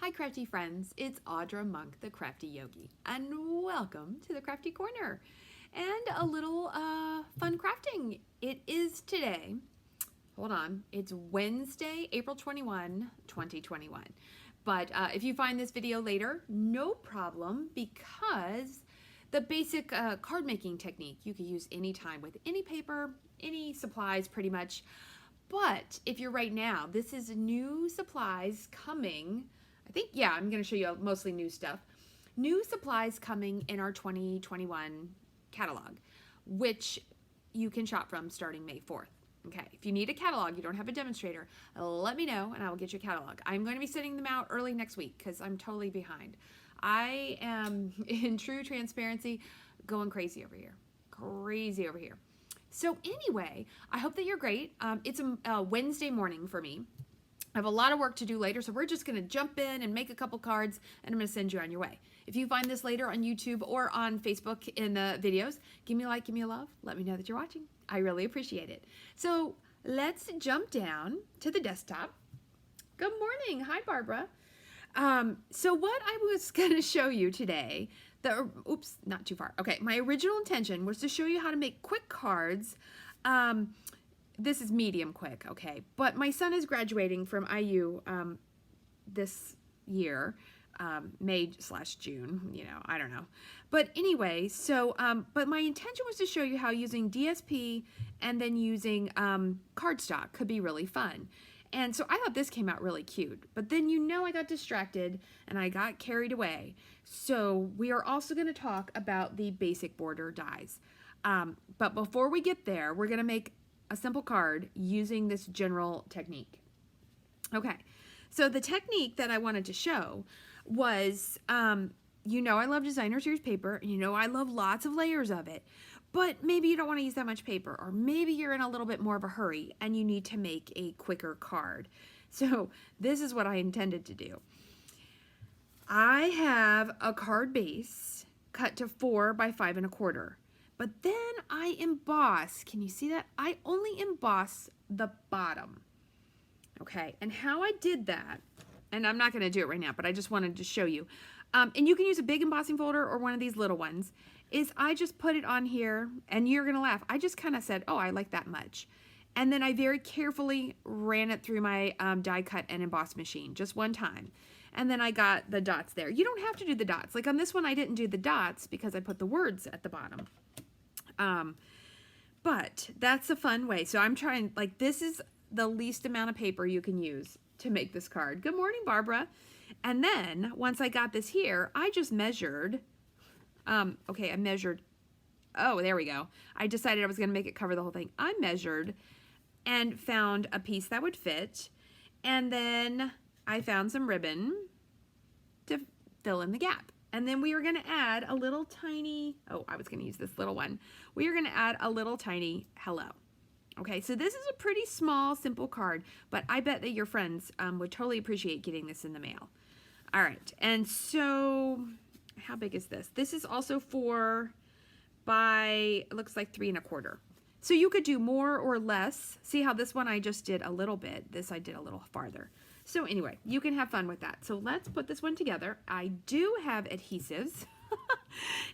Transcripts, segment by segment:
Hi crafty friends, it's Audra Monk, the Crafty Yogi, and welcome to the Crafty Corner and a little fun crafting. It is today, hold on, it's Wednesday, April 21, 2021. But if you find this video later, no problem, because the basic card making technique you can use anytime with any paper, any supplies pretty much. But if you're right now, this is new supplies coming. I think, yeah, I'm going to show you mostly new stuff. New supplies coming in our 2021 catalog, which you can shop from starting May 4th. Okay, if you need a catalog, you don't have a demonstrator, let me know and I will get you a catalog. I'm going to be sending them out early next week because I'm totally behind. I am, in true transparency, going crazy over here. Crazy over here. So anyway, I hope that you're great. It's a Wednesday morning for me. I have a lot of work to do later, so we're just going to jump in and make a couple cards, and I'm going to send you on your way. If you find this later on YouTube or on Facebook in the videos, give me a like, give me a love. Let me know that you're watching. I really appreciate it. So let's jump down to the desktop. Good morning. Hi, Barbara. So what I was going to show you today, oops, not too far. Okay, my original intention was to show you how to make quick cards. This is medium quick, okay, but my son is graduating from IU this year, May/June, you know, I don't know. But anyway, so, but my intention was to show you how using DSP and then using cardstock could be really fun. And so I thought this came out really cute, but then I got distracted and I got carried away. So we are also going to talk about the basic border dies. But before we get there, we're going to make a simple card using this general technique. Okay, so the technique that I wanted to show was, I love designer series paper, I love lots of layers of it, but maybe you don't want to use that much paper, or maybe you're in a little bit more of a hurry and you need to make a quicker card. So this is what I intended to do. I have a card base cut to 4 by 5 1/4. But then I emboss, can you see that? I only emboss the bottom. Okay, and how I did that, and I'm not gonna do it right now, but I just wanted to show you. And you can use a big embossing folder or one of these little ones, is I just put it on here, and you're gonna laugh. I just kind of said, oh, I like that much. And then I very carefully ran it through my die cut and emboss machine, just one time. And then I got the dots there. You don't have to do the dots. Like on this one, I didn't do the dots because I put the words at the bottom. But that's a fun way. So I'm trying, like, this is the least amount of paper you can use to make this card. Good morning, Barbara. And then once I got this here, I just measured, okay, I measured, oh, there we go. I decided I was going to make it cover the whole thing. I measured and found a piece that would fit. And then I found some ribbon to fill in the gap. And then we were going to add a little tiny, oh, I was going to use this little one. We are going to add a little tiny hello. Okay, so this is a pretty small, simple card, but I bet that your friends would totally appreciate getting this in the mail. All right, and so how big is this? This is also 4 by, it looks like 3 1/4. So you could do more or less. See how this one I just did a little bit. This I did a little farther. So anyway, you can have fun with that. So let's put this one together. I do have adhesives.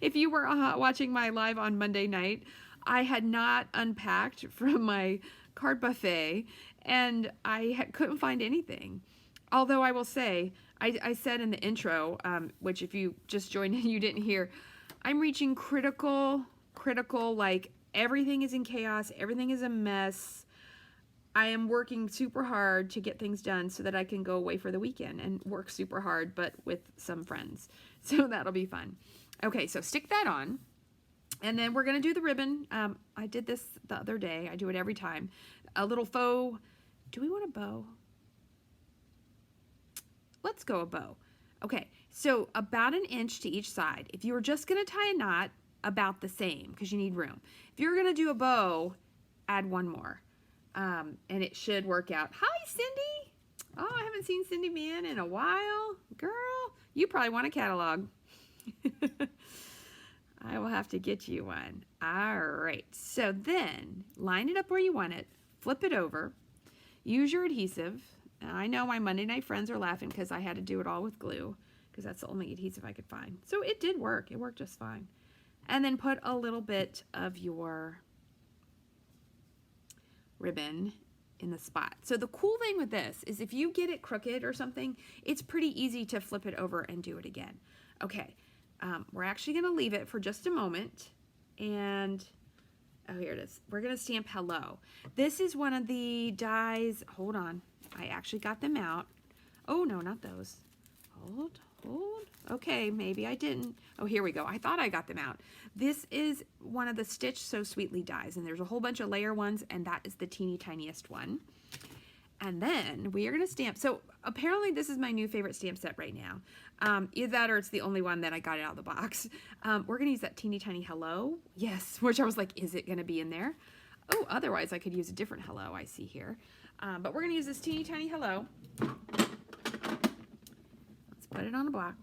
If you were watching my live on Monday night, I had not unpacked from my card buffet and I couldn't find anything. Although I will say, I said in the intro, which if you just joined in, you didn't hear, I'm reaching critical, like everything is in chaos, everything is a mess. I am working super hard to get things done so that I can go away for the weekend and work super hard, but with some friends. So that'll be fun. Okay, so stick that on. And then we're gonna do the ribbon. I did this the other day. I do it every time. A little faux, do we want a bow? Let's go a bow. Okay, so about 1 inch to each side. If you were just gonna tie a knot, about the same, because you need room. If you're gonna do a bow, add 1 more. And it should work out. Hi, Cindy. Oh, I haven't seen Cindy Man in a while. Girl, you probably want a catalog. I will have to get you one. All right, so then line it up where you want it, flip it over, use your adhesive, And I know my Monday Night Friends are laughing because I had to do it all with glue because that's the only adhesive I could find. So it did work. It worked just fine. And then put a little bit of your ribbon in the spot. So the cool thing with this is if you get it crooked or something, it's pretty easy to flip it over and do it again. Okay, we're actually going to leave it for just a moment. And oh, here it is. We're going to stamp hello. This is one of the dies. Hold on. I actually got them out. Oh, no, not those. Hold. Okay, maybe I didn't. Oh, here we go. I thought I got them out. This is one of the Stitch So Sweetly dies, and there's a whole bunch of layer ones, and that is the teeny tiniest one. And then we are going to stamp. So apparently this is my new favorite stamp set right now. Either that or it's the only one that I got out of the box. We're going to use that teeny tiny hello. Yes, which I was like, is it going to be in there? Oh, otherwise I could use a different hello I see here. But we're going to use this teeny tiny hello. Let's put it on a block.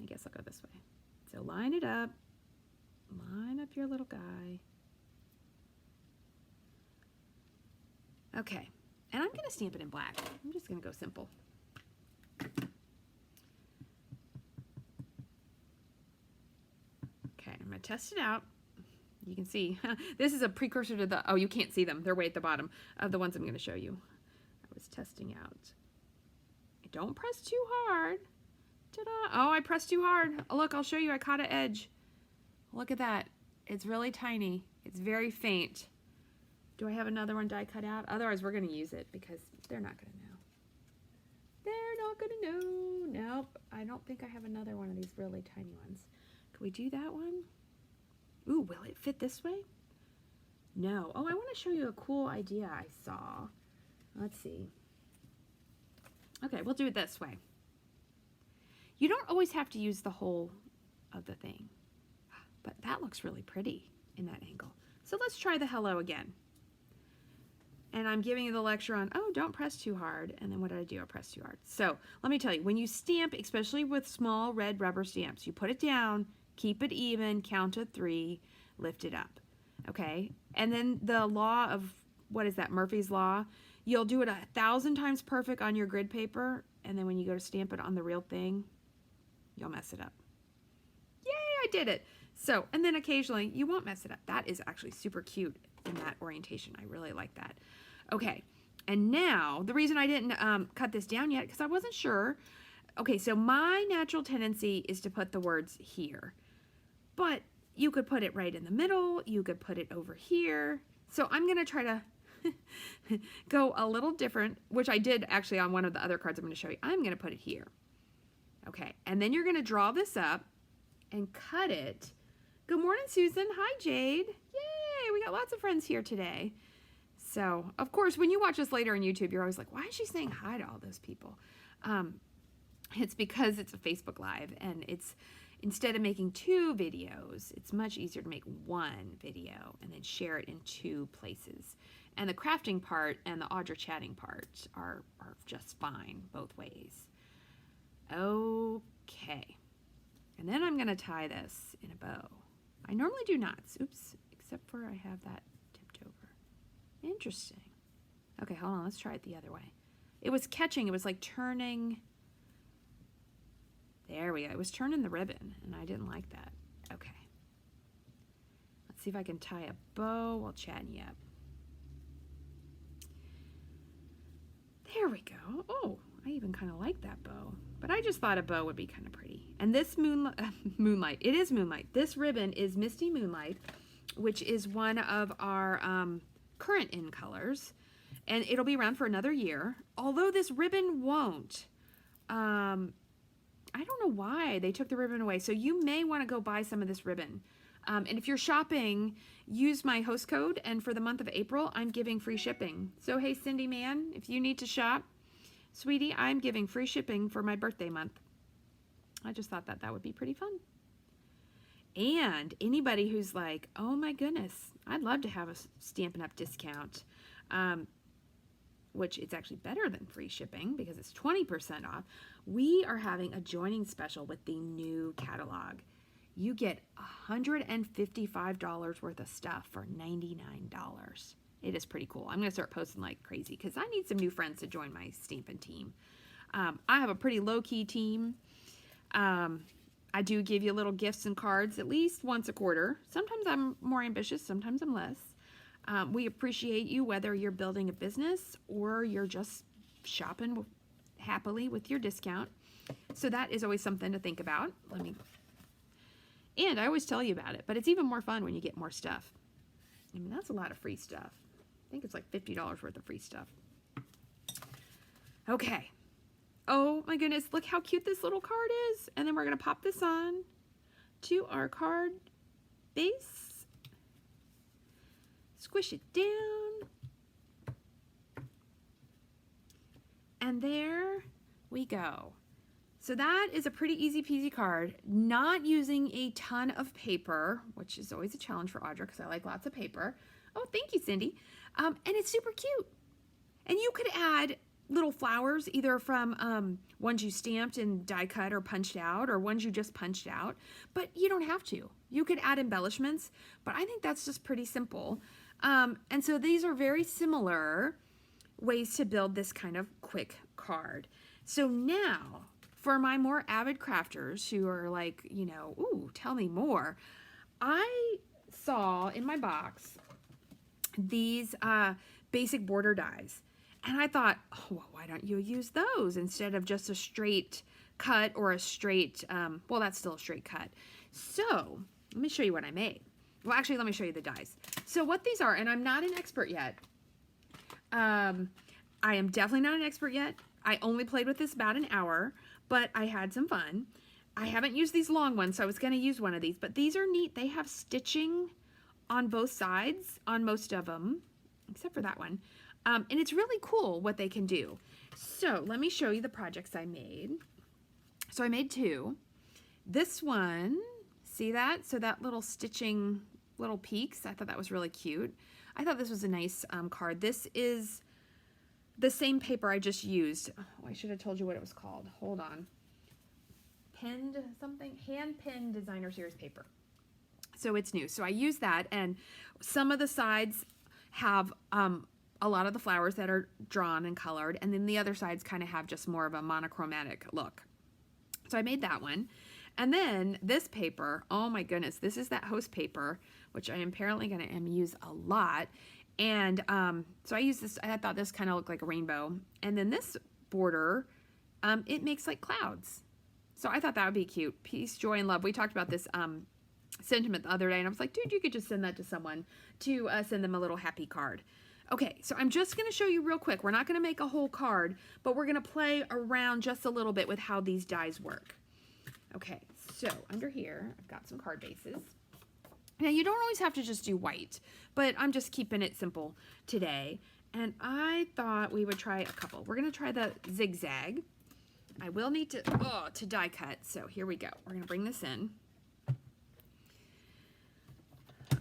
I guess I'll go this way. So line it up. Line up your little guy. Okay, and I'm going to stamp it in black. I'm just going to go simple. Okay, I'm going to test it out. You can see, this is a precursor to the, oh, you can't see them. They're way at the bottom of the ones I'm going to show you. I was testing out. Don't press too hard. Ta-da! Oh, I pressed too hard. Oh, look, I'll show you. I caught an edge. Look at that. It's really tiny. It's very faint. Do I have another one die cut out? Otherwise, we're going to use it because they're not going to know. They're not going to know. Nope. I don't think I have another one of these really tiny ones. Can we do that one? Ooh, will it fit this way? No. Oh, I want to show you a cool idea I saw. Let's see. Okay, we'll do it this way. You don't always have to use the whole of the thing, but that looks really pretty in that angle. So let's try the hello again. And I'm giving you the lecture on, oh, don't press too hard. And then what did I do? I pressed too hard. So let me tell you, when you stamp, especially with small red rubber stamps, you put it down, keep it even, count to 3, lift it up. Okay? And then the law of, what is that, Murphy's Law? You'll do it 1,000 times perfect on your grid paper, and then when you go to stamp it on the real thing, you'll mess it up. Yay, I did it. So, and then occasionally you won't mess it up. That is actually super cute in that orientation. I really like that. Okay, and now, the reason I didn't cut this down yet, because I wasn't sure. Okay, so my natural tendency is to put the words here, but you could put it right in the middle. You could put it over here. So I'm going to try to go a little different, which I did actually on one of the other cards I'm going to show you. I'm going to put it here. Okay, and then you're going to draw this up and cut it. Good morning, Susan. Hi, Jade. Yay, we got lots of friends here today. So, of course, when you watch this later on YouTube, you're always like, why is she saying hi to all those people? It's because it's a Facebook Live, and it's, instead of making 2 videos, it's much easier to make 1 video and then share it in 2 places. And the crafting part and the Audra chatting part are just fine both ways. Okay. And then I'm going to tie this in a bow. I normally do knots. Oops. Except for I have that tipped over. Interesting. Okay, hold on. Let's try it the other way. It was catching. It was like turning. There we go. It was turning the ribbon, and I didn't like that. Okay. Let's see if I can tie a bow while chatting you up. There we go. Oh, I even kind of like that bow. But I just thought a bow would be kind of pretty. And this Moonlight, it is Moonlight. This ribbon is Misty Moonlight, which is one of our current in colors. And it'll be around for another year. Although this ribbon won't. I don't know why they took the ribbon away. So you may want to go buy some of this ribbon. And if you're shopping, use my host code. And for the month of April, I'm giving free shipping. So hey, Cindy Man, if you need to shop, sweetie, I'm giving free shipping for my birthday month. I just thought that would be pretty fun. And anybody who's like, oh my goodness, I'd love to have a Stampin' Up! Discount, which it's actually better than free shipping because it's 20% off. We are having a joining special with the new catalog. You get $155 worth of stuff for $99. It is pretty cool. I'm going to start posting like crazy because I need some new friends to join my Stampin' team. I have a pretty low-key team. I do give you little gifts and cards at least once a quarter. Sometimes I'm more ambitious, sometimes I'm less. We appreciate you whether you're building a business or you're just shopping happily with your discount. So that is always something to think about. And I always tell you about it, but it's even more fun when you get more stuff. I mean, that's a lot of free stuff. I think it's like $50 worth of free stuff. Okay. Oh my goodness, look how cute this little card is. And then we're going to pop this on to our card base. Squish it down. And there we go. So that is a pretty easy peasy card, not using a ton of paper, which is always a challenge for Audra because I like lots of paper. Oh, thank you, Cindy. And it's super cute. And you could add little flowers, either from ones you stamped and die cut or punched out, or ones you just punched out, but you don't have to. You could add embellishments, but I think that's just pretty simple. And so these are very similar ways to build this kind of quick card. So now, for my more avid crafters who are like, you know, ooh, tell me more, I saw in my box these basic border dies. And I thought, oh, well, why don't you use those instead of just a straight cut or a straight, well, that's still a straight cut. So let me show you what I made. Well, actually, let me show you the dies. So what these are, and I'm not an expert yet. I am definitely not an expert yet. I only played with this about an hour, but I had some fun. I haven't used these long ones, so I was going to use one of these, but these are neat. They have stitching on both sides on most of them, except for that one. And it's really cool what they can do. So let me show you the projects I made. So I made two. This one, see that? So that little stitching, little peaks, I thought that was really cute. I thought this was a nice card. This is the same paper I just used. Oh, I should have told you what it was called. Hold on. Pinned something? Hand-pinned designer series paper. So it's new. So I used that, and some of the sides have a lot of the flowers that are drawn and colored, and then the other sides kind of have just more of a monochromatic look. So I made that one. And then this paper, oh my goodness, this is that host paper, which I am apparently going to use a lot. And so I used this, I thought this kind of looked like a rainbow. And then this border, it makes like clouds. So I thought that would be cute. Peace, joy, and love. We talked about this sentiment the other day, and I was like, dude, you could just send that to someone to send them a little happy card. Okay, so I'm just going to show you real quick. We're not going to make a whole card, but we're going to play around just a little bit with how these dies work. Okay, so under here, I've got some card bases. Now, you don't always have to just do white, but I'm just keeping it simple today. And I thought we would try a couple. We're going to try the zigzag. I will need to die cut, so here we go. We're going to bring this in.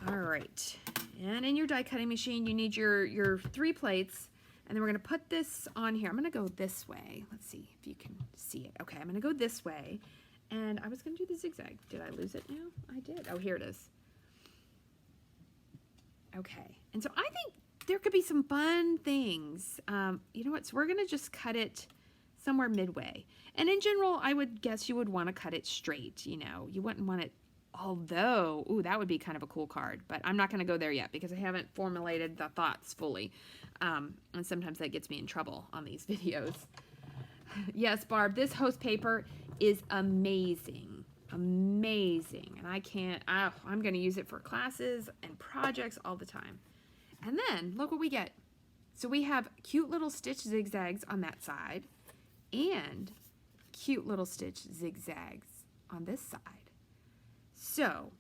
All right. And in your die cutting machine, you need your 3 plates, and then we're going to put this on here. I'm going to go this way. Let's see if you can see it. Okay, I'm going to go this way, and I was going to do the zigzag. Did I lose it now? I did. Oh, here it is. Okay, and so I think there could be some fun things. You know what? So we're going to just cut it somewhere midway. And in general, I would guess you would want to cut it straight. You know, you wouldn't want it. Although, ooh, that would be kind of a cool card, but I'm not going to go there yet because I haven't formulated the thoughts fully. And sometimes that gets me in trouble on these videos. Yes, Barb, this host paper is amazing. Amazing. And I'm going to use it for classes and projects all the time. And then look what we get. So we have cute little stitch zigzags on that side and cute little stitch zigzags on this side. So,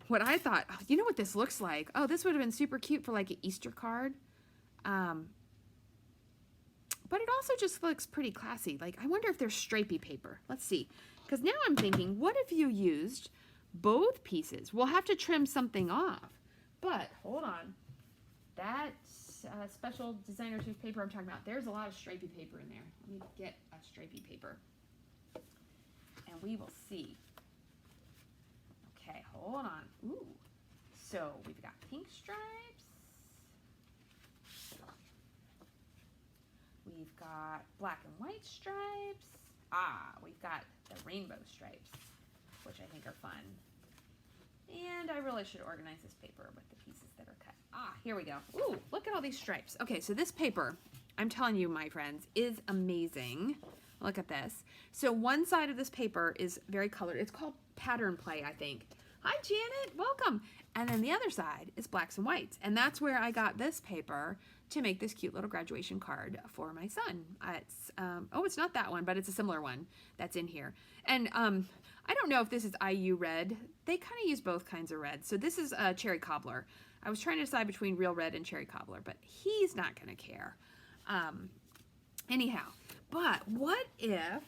what I thought, oh, you know what this looks like? Oh, this would have been super cute for like an Easter card. But it also just looks pretty classy. Like, I wonder if there's stripy paper. Let's see. Because now I'm thinking, what if you used both pieces? We'll have to trim something off. But, hold on. That special designer tooth paper I'm talking about, there's a lot of stripy paper in there. Let me get a stripy paper. And we will see. Okay, hold on. Ooh. So we've got pink stripes. we've got black and white stripes. We've got the rainbow stripes, which I think are fun. And I really should organize this paper with the pieces that are cut. Here we go. Ooh, look at all these stripes. Okay, so this paper, I'm telling you, my friends, is amazing. Look at this. So one side of this paper is very colored. It's called Pattern Play, I think. Hi, Janet. Welcome. And then the other side is blacks and whites. And that's where I got this paper to make this cute little graduation card for my son. It's not that one, but it's a similar one that's in here. And I don't know if this is IU red. They kind of use both kinds of red. So this is a cherry cobbler. I was trying to decide between real red and cherry cobbler, but he's not going to care. Anyhow, but what if,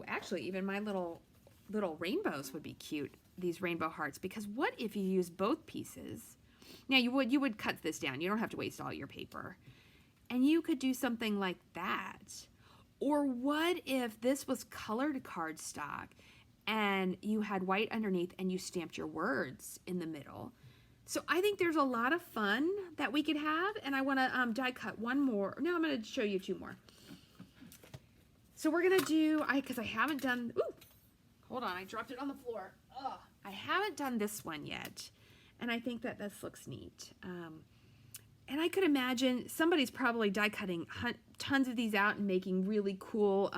actually even my little rainbows would be cute, these rainbow hearts, because what if you use both pieces? Now you would cut this down. You don't have to waste all your paper. And you could do something like that. Or what if this was colored cardstock and you had white underneath and you stamped your words in the middle? So I think there's a lot of fun that we could have, and I want to die cut one more. No, I'm going to show you two more. So we're going to do, because I haven't done, hold on, I dropped it on the floor. I haven't done this one yet, and I think that this looks neat. And I could imagine somebody's probably die cutting tons of these out and making really cool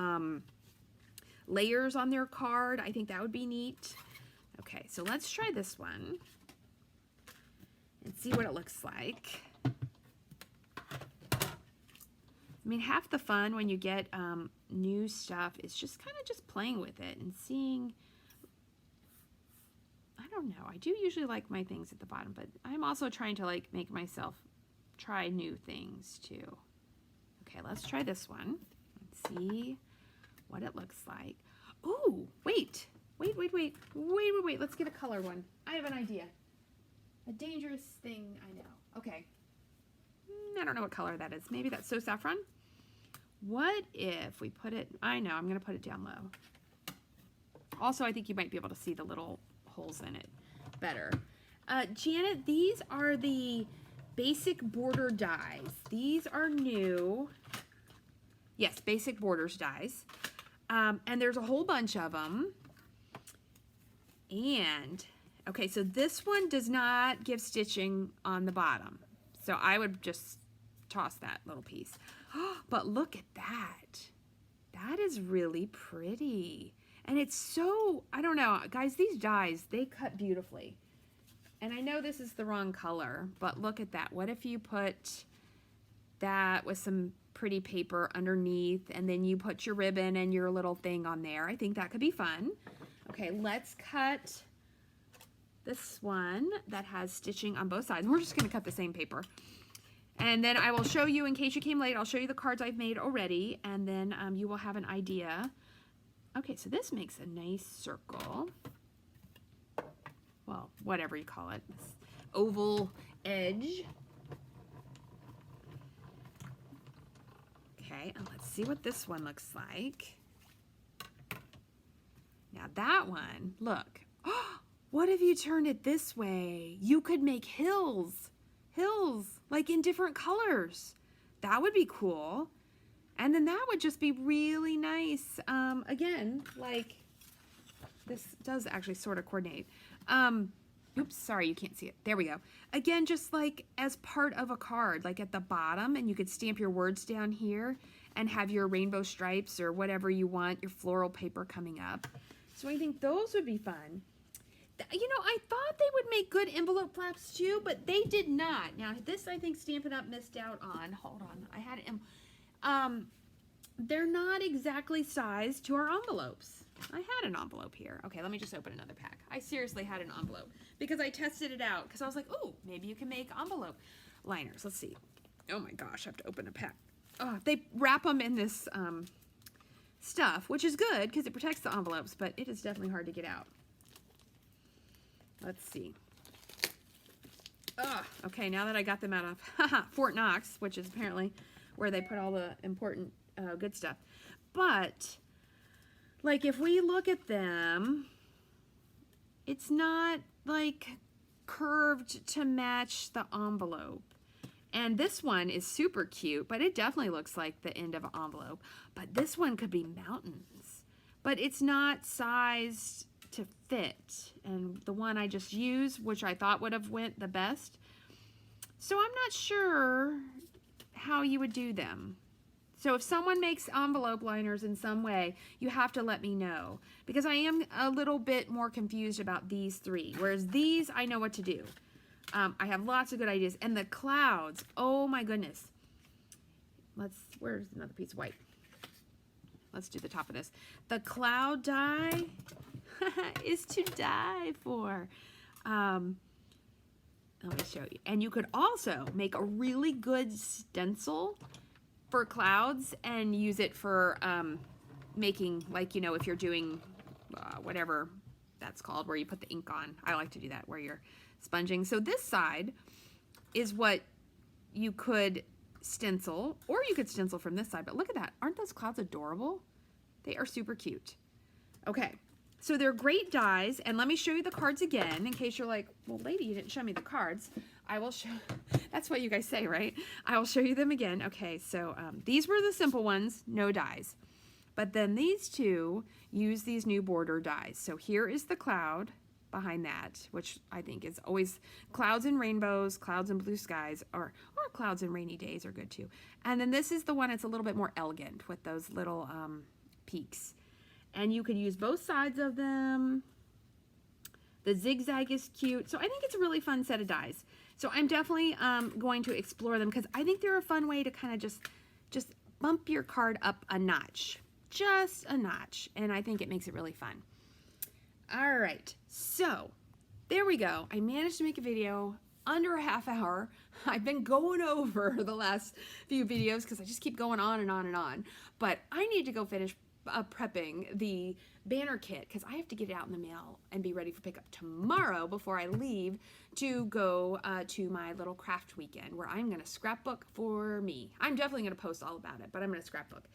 layers on their card. I think that would be neat. Okay, so let's try this one and see what it looks like. I mean, half the fun when you get new stuff is just kind of just playing with it and seeing. I don't know. I do usually like my things at the bottom, but I'm also trying to like make myself try new things too. Okay, let's try this one and see what it looks like. Ooh, wait. Let's get a colored one. I have an idea. A dangerous thing, I know. Okay. I don't know what color that is. Maybe that's So Saffron? What if we put it, I know, I'm going to put it down low. Also, I think you might be able to see the little holes in it better. Janet, these are the Basic Border dies. These are new. Yes, Basic Borders dies. And there's a whole bunch of them. And okay, so this one does not give stitching on the bottom. So I would just toss that little piece. But look at that. That is really pretty. And it's so, I don't know, guys, these dies, they cut beautifully. And I know this is the wrong color, but look at that. What if you put that with some pretty paper underneath, and then you put your ribbon and your little thing on there? I think that could be fun. Okay, let's cut this one that has stitching on both sides. We're just going to cut the same paper. And then I will show you, in case you came late, I'll show you the cards I've made already, and then you will have an idea. Okay, so this makes a nice circle. Well, whatever you call it. This oval edge. Okay, and let's see what this one looks like. Now that one, look. What if you turned it this way? You could make hills, like in different colors. That would be cool. And then that would just be really nice. Again, like, this does actually sort of coordinate. Oops, sorry, you can't see it. There we go. Again, just like as part of a card, like at the bottom, and you could stamp your words down here and have your rainbow stripes or whatever you want, your floral paper coming up. So I think those would be fun. You know, I thought they would make good envelope flaps too, but they did not. Now this, I think Stampin' Up! Missed out on. Hold on, I had it. They're not exactly sized to our envelopes. I had an envelope here. Okay, let me just open another pack. I seriously had an envelope because I tested it out because I was like, oh, maybe you can make envelope liners. Let's see. Oh my gosh, I have to open a pack. Oh, they wrap them in this stuff, which is good because it protects the envelopes, but it is definitely hard to get out. Let's see. Okay, now that I got them out of Fort Knox, which is apparently where they put all the important good stuff. But, like, if we look at them, it's not, like, curved to match the envelope. And this one is super cute, but it definitely looks like the end of an envelope. But this one could be mountains, but it's not sized to fit. And the one I just used, which I thought would have went the best. So I'm not sure how you would do them. So if someone makes envelope liners in some way, you have to let me know, because I am a little bit more confused about these three, whereas these I know what to do. I have lots of good ideas. And the clouds, oh my goodness. Where's another piece of white? Let's do the top of this. The cloud die is to die for. Let me show you. And you could also make a really good stencil for clouds and use it for making, like, you know, if you're doing whatever that's called, where you put the ink on. I like to do that, where you're sponging. So this side is what you could stencil, or you could stencil from this side. But look at that. Aren't those clouds adorable? They are super cute. Okay, so they're great dies, and let me show you the cards again in case you're like, well, lady, you didn't show me the cards. I will show, that's what you guys say, right? I will show you them again. Okay, so these were the simple ones, no dies. But then these two use these new border dies. So here is the cloud behind that, which I think is always clouds and rainbows, clouds and blue skies, or clouds and rainy days are good too. And then this is the one that's a little bit more elegant with those little peaks. And you could use both sides of them. The zigzag is cute. So I think it's a really fun set of dies. So I'm definitely going to explore them, because I think they're a fun way to kind of just bump your card up a notch. Just a notch. And I think it makes it really fun. All right. So there we go. I managed to make a video under a half hour. I've been going over the last few videos because I just keep going on and on and on. But I need to go finish prepping the banner kit, because I have to get it out in the mail and be ready for pickup tomorrow before I leave to go to my little craft weekend, where I'm going to scrapbook for me. I'm definitely going to post all about it, but I'm going to scrapbook.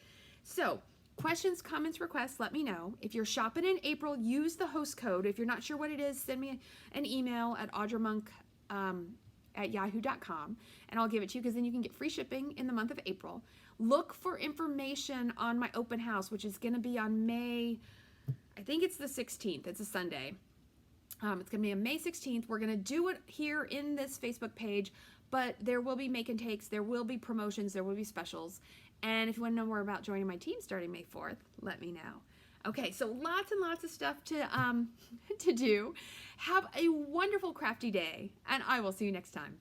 So questions, comments, requests, let me know. If you're shopping in April, use the host code. If you're not sure what it is, send me an email at audramunk@yahoo.com, and I'll give it to you, because then you can get free shipping in the month of April. Look for information on my open house, which is going to be on May, I think it's the 16th. It's a Sunday. It's going to be on May 16th. We're going to do it here in this Facebook page, but there will be make and takes. There will be promotions. There will be specials. And if you want to know more about joining my team starting May 4th, let me know. Okay, so lots and lots of stuff to do. Have a wonderful crafty day, and I will see you next time.